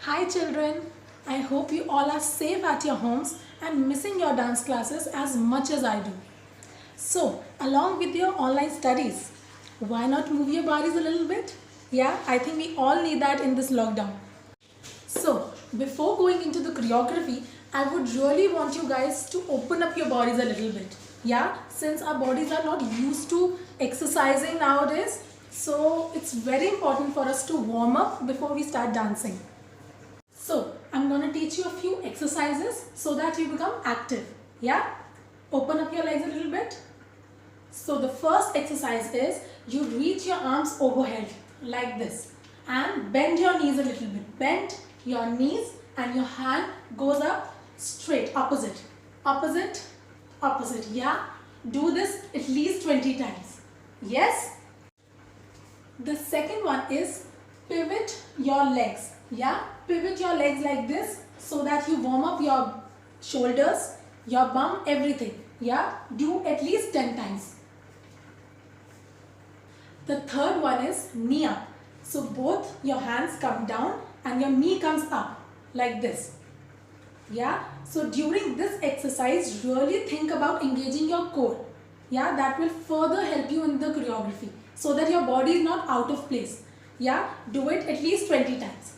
Hi children, I hope you all are safe at your homes and missing your dance classes as much as I do. So, along with your online studies, why not move your bodies a little bit? Yeah, I think we all need that in this lockdown. So, before going into the choreography, I would really want you guys to open up your bodies a little bit. Yeah, since our bodies are not used to exercising nowadays, so it's very important for us to warm up before we start dancing. So, I'm going to teach you a few exercises so that you become active. Yeah? Open up your legs a little bit. So, the first exercise is you reach your arms overhead like this and bend your knees a little bit. Bend your knees and your hand goes up straight, opposite, opposite, opposite. Yeah? Do this at least 20 times. Yes? The second one is pivot your legs. Yeah, pivot your legs like this so that you warm up your shoulders, your bum, everything. Yeah, do at least 10 times. The third one is knee up. So both your hands come down and your knee comes up like this. Yeah, so during this exercise, really think about engaging your core. Yeah, that will further help you in the choreography so that your body is not out of place. Yeah, do it at least 20 times.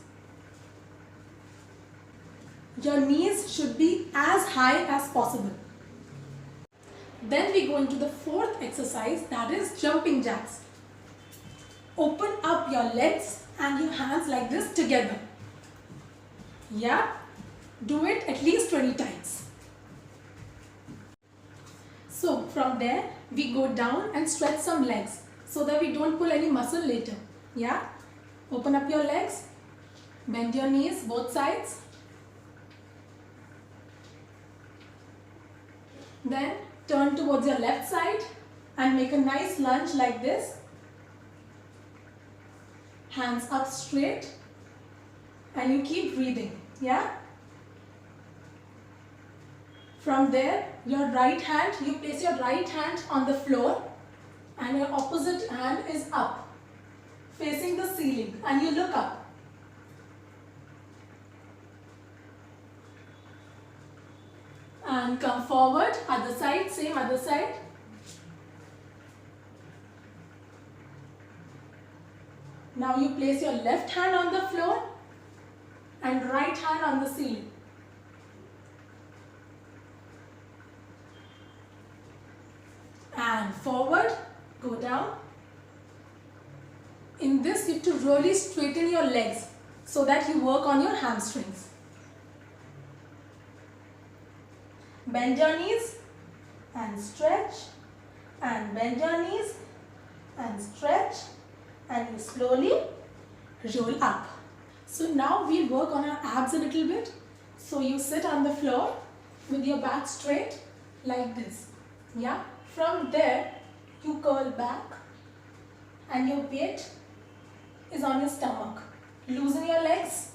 Your knees should be as high as possible. Then we go into the fourth exercise, that is jumping jacks. Open up your legs and your hands like this together. Yeah, do it at least 20 times. So from there we go down and stretch some legs so that we don't pull any muscle later. Yeah, open up your legs, bend your knees both sides. Then turn towards your left side and make a nice lunge like this. Hands up straight and you keep breathing. Yeah. From there, you place your right hand on the floor and your opposite hand is up, facing the ceiling, and you look up. And come forward, other side, same other side. Now you place your left hand on the floor and right hand on the ceiling. And forward, go down. In this, you have to really straighten your legs so that you work on your hamstrings. Bend your knees and stretch, and bend your knees and stretch, and you slowly roll up. So now we'll work on our abs a little bit. So you sit on the floor with your back straight like this. Yeah. From there you curl back and your weight is on your stomach. Loosen your legs.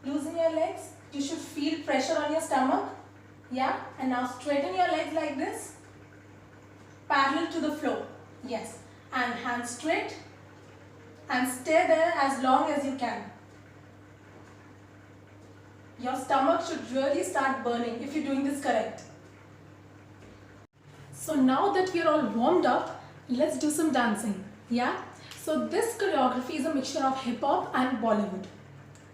Loosen your legs. You should feel pressure on your stomach. Yeah, and now straighten your legs like this, parallel to the floor. Yes, and hands straight and stay there as long as you can. Your stomach should really start burning if you're doing this correct. So now that we're all warmed up, let's do some dancing. Yeah, so this choreography is a mixture of hip hop and Bollywood.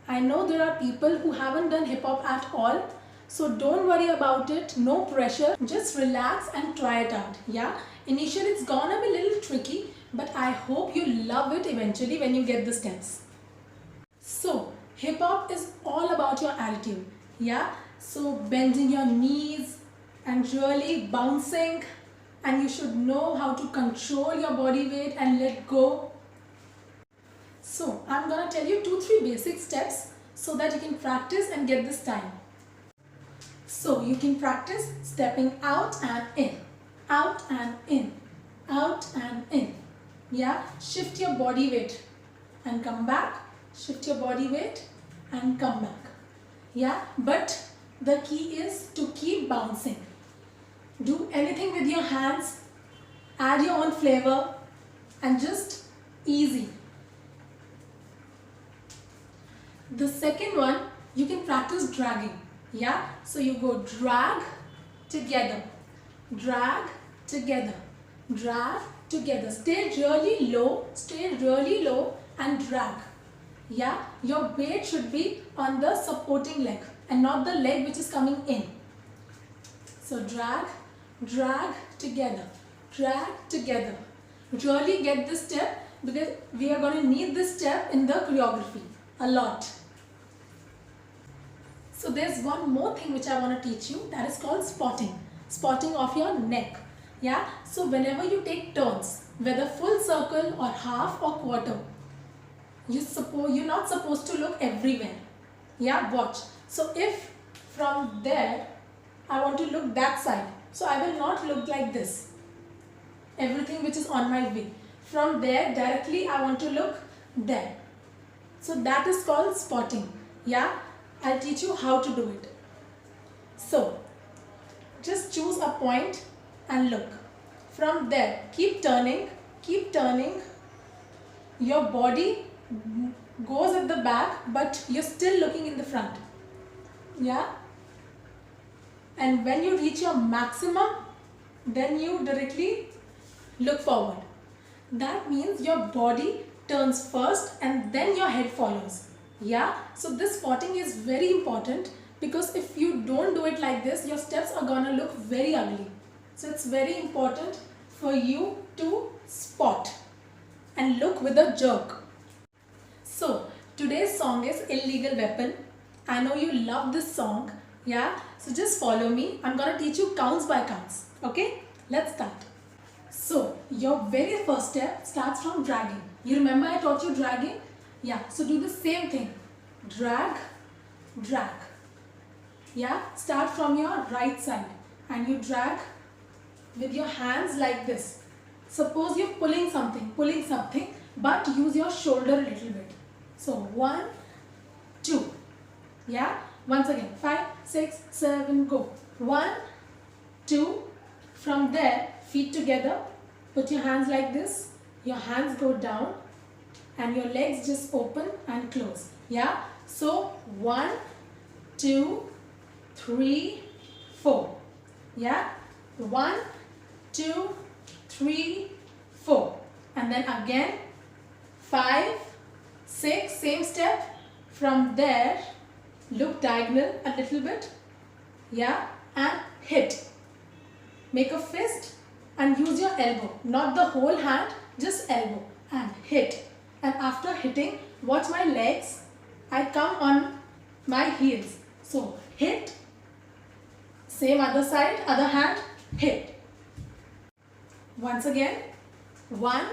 I know there are people who haven't done hip hop at all. So don't worry about it, no pressure, just relax and try it out. Yeah, initially it's gonna be a little tricky, but I hope you love it eventually when you get the steps. So hip hop is all about your attitude. Yeah, so bending your knees and really bouncing, and you should know how to control your body weight and let go. So I'm gonna tell you 2-3 basic steps so that you can practice and get this time. So you can practice stepping out and in, out and in, out and in. Yeah, shift your body weight and come back, shift your body weight and come back. Yeah, but the key is to keep bouncing. Do anything with your hands, add your own flavor and just easy. The second one, you can practice dragging. Yeah, so you go drag together, drag together, drag together. Stay really low and drag. Yeah, your weight should be on the supporting leg and not the leg which is coming in. So drag, drag together, drag together. Really get this step because we are going to need this step in the choreography a lot. So there's one more thing which I want to teach you, that is called spotting. Spotting of your neck. Yeah, so whenever you take turns, whether full circle or half or quarter, you're not supposed to look everywhere. Yeah, watch. So if from there I want to look that side, so I will not look like this. Everything which is on my way. From there directly I want to look there. So that is called spotting. Yeah, I'll teach you how to do it. So just choose a point and look. From there, keep turning. Your body goes at the back, but you're still looking in the front. Yeah. And when you reach your maximum, then you directly look forward. That means your body turns first and then your head follows. Yeah. So this spotting is very important because if you don't do it like this, your steps are gonna look very ugly. So it's very important for you to spot and look with a jerk. So today's song is Illegal Weapon. I know you love this song. Yeah, so just follow me. I'm gonna teach you counts by counts. Okay, let's start. So your very first step starts from dragging. You remember I taught you dragging? Yeah, so do the same thing. Drag, drag. Yeah, start from your right side and you drag with your hands like this. Suppose you're pulling something, but use your shoulder a little bit. So 1, 2. Yeah, once again 5, 6, 7, go. 1, 2. From there, feet together. Put your hands like this. Your hands go down and your legs just open and close. Yeah, so 1, 2, 3, 4. Yeah, 1, 2, 3, 4. And then again 5, 6, same step. From there, look diagonal a little bit. Yeah, and hit. Make a fist and use your elbow, not the whole hand, just elbow, and hit. And after hitting, watch my legs. I come on my heels. So hit, same other side, other hand, hit. Once again, 1,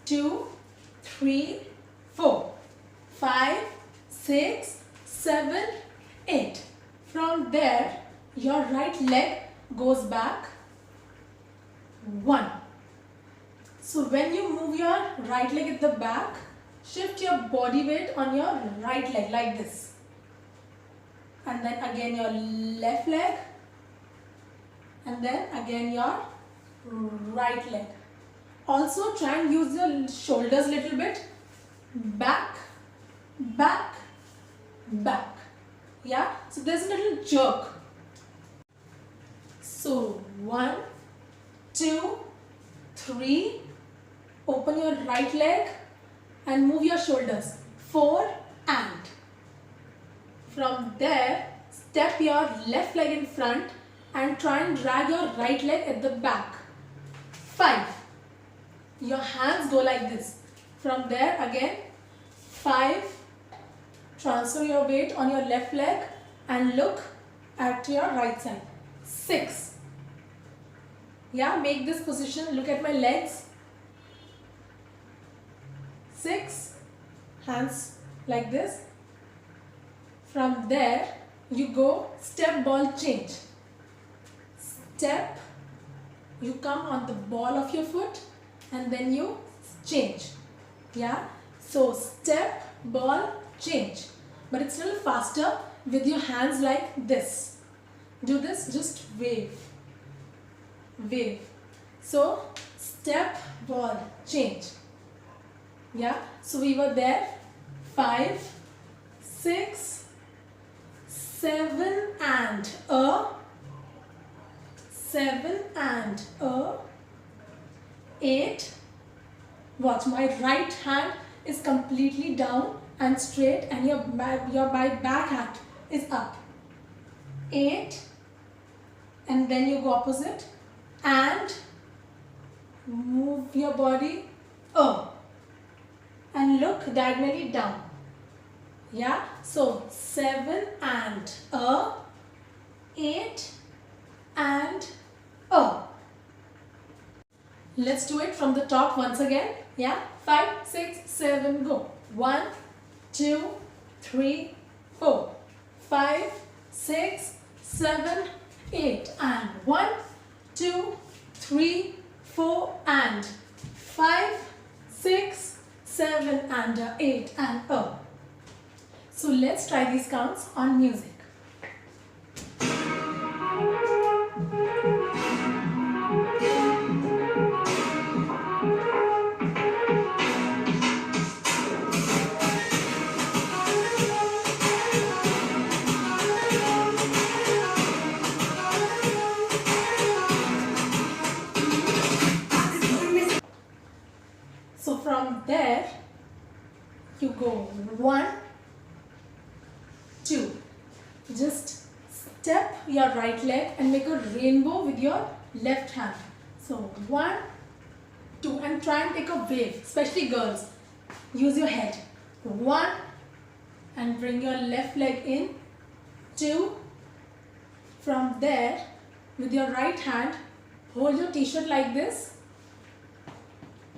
2, 3, 4, 5, 6, 7, 8. From there, your right leg goes back. 1. So when you move your right leg at the back, shift your body weight on your right leg like this. And then again your left leg. And then again your right leg. Also try and use your shoulders a little bit. Back, back, back. Yeah, so there's a little jerk. So 1, 2, 3. Open your right leg and move your shoulders. 4 and. From there, step your left leg in front and try and drag your right leg at the back. 5. Your hands go like this. From there again, 5. Transfer your weight on your left leg and look at your right side. 6. Yeah, make this position. Look at my legs. 6. Hands like this. From there, you go step ball change. Step. You come on the ball of your foot and then you change. Yeah. So step, ball, change. But it's a little faster with your hands like this. Do this, just wave. Wave. So step, ball, change. Yeah. So we were there. 5, 6, 7 and a, 7 and a, 8. Watch, my right hand is completely down and straight, and your back hand is up. 8, and then you go opposite and move your body up and look diagonally down. Yeah, so 7 and a, 8 and a. Let's do it from the top once again. Yeah, 5, 6, 7, go. 1, 2, 3, 4, 5, 6, 7, 8 and 1, 2, 3, 4 and 5, 6, 7 and 8 and a. So let's try these counts on music. So from there, you go 1, 2. Just step your right leg and make a rainbow with your left hand. So 1, 2, and try and take a wave, especially girls. Use your head. 1, and bring your left leg in. 2. From there, with your right hand, hold your t-shirt like this.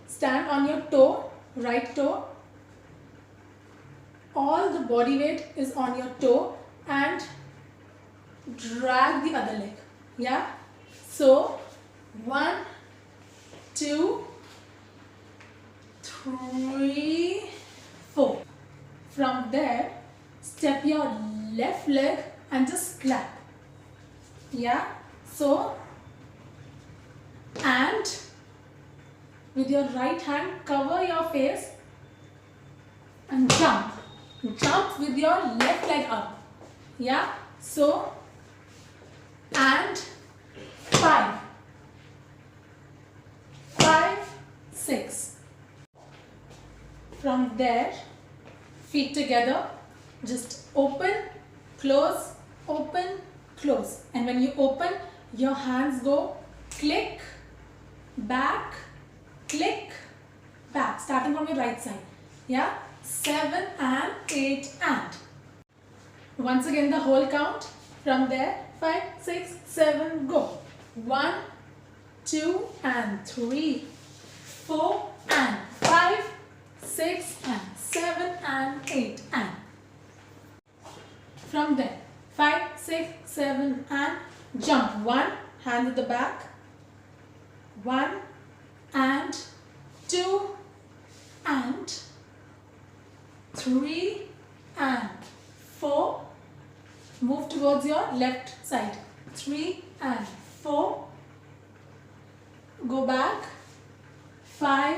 Stand on your toe, right toe. All the body weight is on your toe and drag the other leg. Yeah? So 1, 2, 3, 4. From there, step your left leg and just clap. Yeah? So, and with your right hand, cover your face and jump. Jump with your left leg up. Yeah? So, and 5, 5, 6. From there, feet together, just open, close, close. And when you open, your hands go click, back, click, back, starting from your right side. Yeah? 7 and 8 and. Once again the whole count. From there, 5, 6, 7, go. 1, 2 and 3, 4 and 5, 6 and 7 and 8 and. From there, 5, 6, 7 and jump. 1, hand at the back. 1 and 2 and 3 and 4. Move towards your left side. 3 and 4. Go back. 5,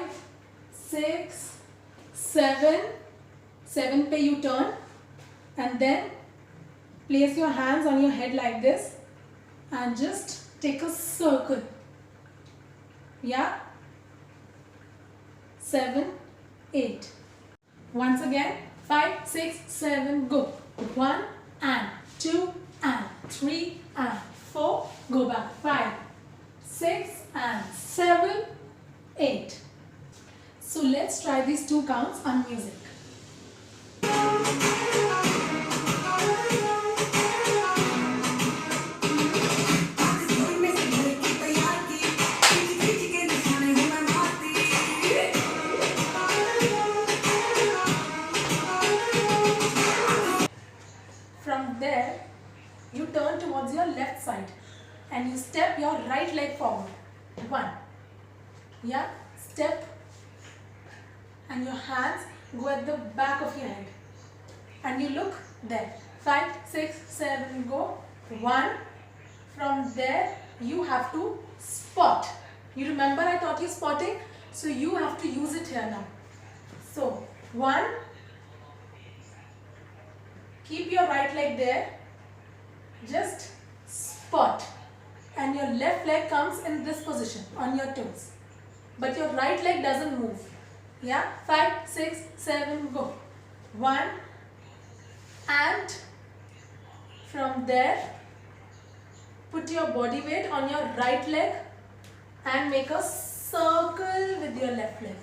6, 7. 7 pe you turn. And then place your hands on your head like this. And just take a circle. Yeah? 7, 8. Once again, 5, 6, 7, go. 1 and 2 and 3 and 4. Go back. 5, 6 and 7, 8. So let's try these two counts on music. From there, you turn towards your left side and you step your right leg forward. 1. Yeah, step, and your hands go at the back of your head and you look there. 5, 6, 7, go. 1. From there, you have to spot. You remember I taught you spotting? So you have to use it here now. So 1, keep your right leg there, just spot, and your left leg comes in this position on your toes, but your right leg doesn't move. Yeah, 5, 6, 7, go. 1, and from there put your body weight on your right leg and make a circle with your left leg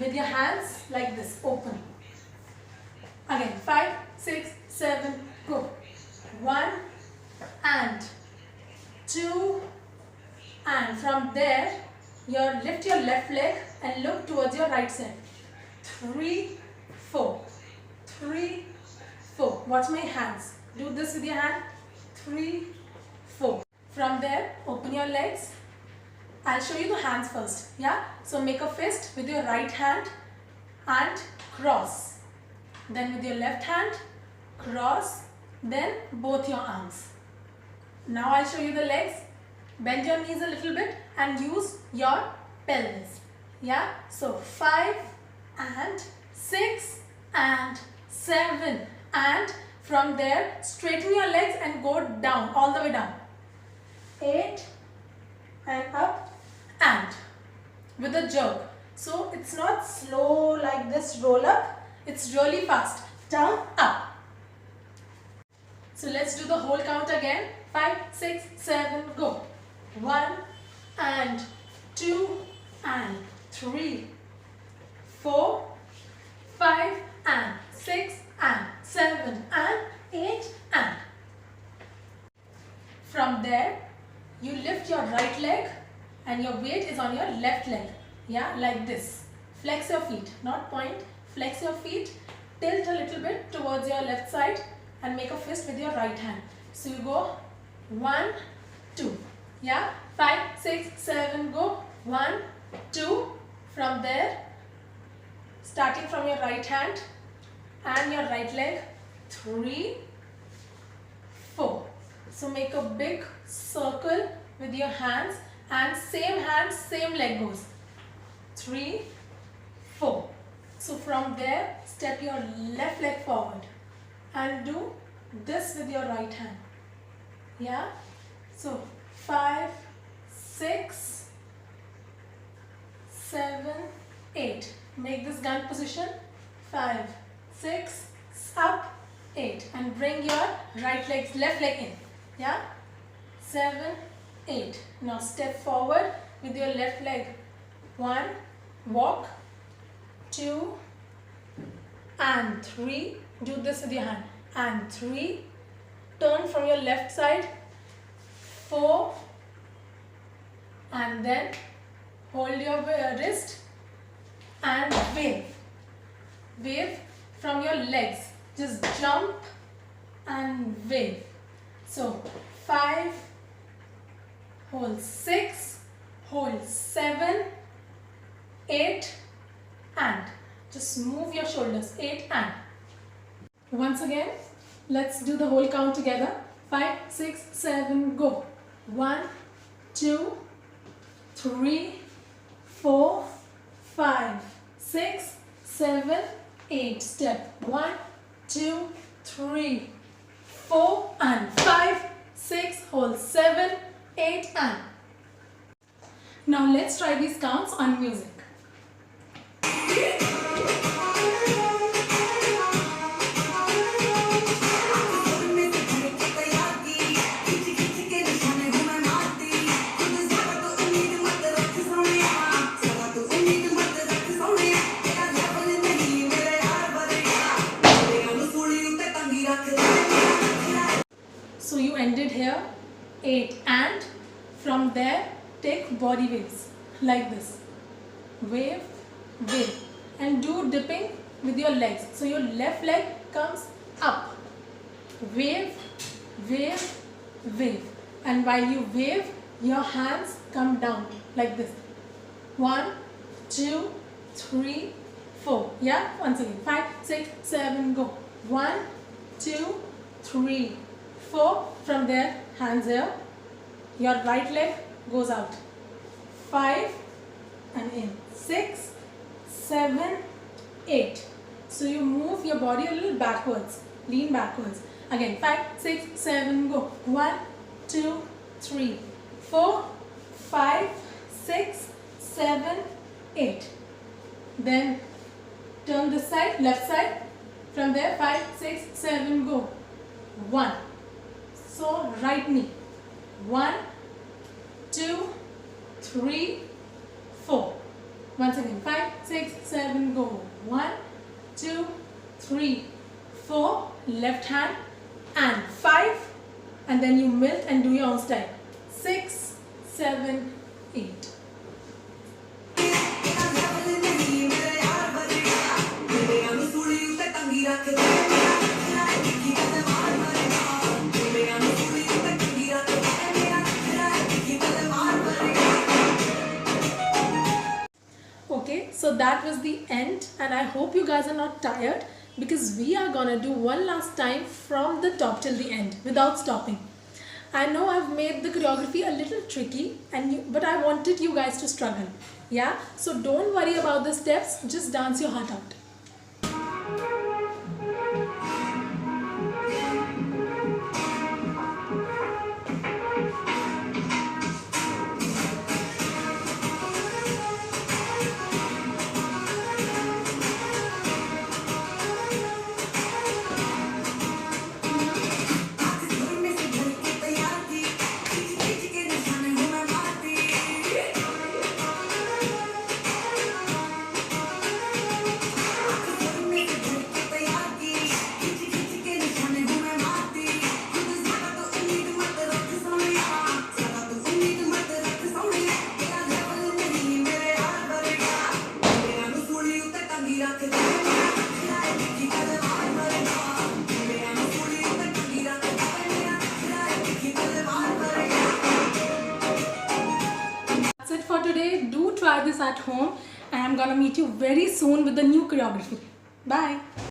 with your hands like this, open. Again, 5, 6, 7, go. 1 and 2, and from there lift your left leg and look towards your right side. 3, 4, 3, 4. Watch my hands. Do this with your hand. 3, 4. From there, open your legs. I'll show you the hands first. Yeah. So make a fist with your right hand and cross. Then with your left hand, cross. Then both your arms. Now I'll show you the legs. Bend your knees a little bit and use your pelvis. Yeah. So 5 and 6 and 7, and from there straighten your legs and go down, all the way down. 8 and up, and with a jerk. So it's not slow like this roll up, it's really fast. Down, up. So let's do the whole count again. 5, 6, 7, go. 1 and 2 and 3, 4, 5 and 6 and 7 and 8 and. From there, you lift your right leg and your weight is on your left leg. Yeah, like this. Flex your feet, not point. Flex your feet, tilt a little bit towards your left side and make a fist with your right hand. So you go 1, 2. Yeah, 5, 6, 7, go. 1, 2. From there, starting from your right hand and your right leg, 3, 4. So make a big circle with your hands and same leg goes. 3, 4. So from there, step your left leg forward and do this with your right hand. Yeah. So 5, 6, 7, 8. Make this gun position. 5, 6, up, 8, and bring your left leg in. Yeah. 7, 8. Now step forward with your left leg. 1, walk. 2 and 3. Do this with your hand. And 3. Turn from your left side. 4, and then hold your wrist and wave. Wave from your legs. Just jump and wave. So 5, hold 6, hold 7, 8, and just move your shoulders. 8 and. Once again, let's do the whole count together. 5, 6, 7, go. 1, 2, 3, 4, 5, 6, 7, 8. Step 1, 2, 3, 4 and 5, 6, hold 7, 8 and. Now let's try these counts on music. So you ended here 8 and from there take body waves like this. Wave, wave, and do dipping with your legs. So your left leg comes up. Wave, wave, wave, and while you wave, your hands come down like this. 1, 2, 3, 4. Yeah, once again. 5, 6, 7, go. 1, 2, 3, 4. From there, hands here. Your right leg goes out. 5 and in. 6, 7, 8. So you move your body a little backwards. Lean backwards. Again, 5, 6, 7, go. 1, 2, 3, 4, 5, 6, 7, 8. Then turn this side, left side. From there, 5, 6, 7, go. 1. So right knee. 1, 2, 3, 4. Once again, 5, 6, 7, go. 1, 2, 3, 4. Left hand and 5. And then you melt and do your own style. 6, 7, 8. Okay, so that was the end, and I hope you guys are not tired, because we are gonna do one last time from the top till the end without stopping. I know I've made the choreography a little tricky, but I wanted you guys to struggle. Yeah, so don't worry about the steps, just dance your heart out. That's it for today. Do try this at home, and I'm gonna meet you very soon with the new choreography. Bye.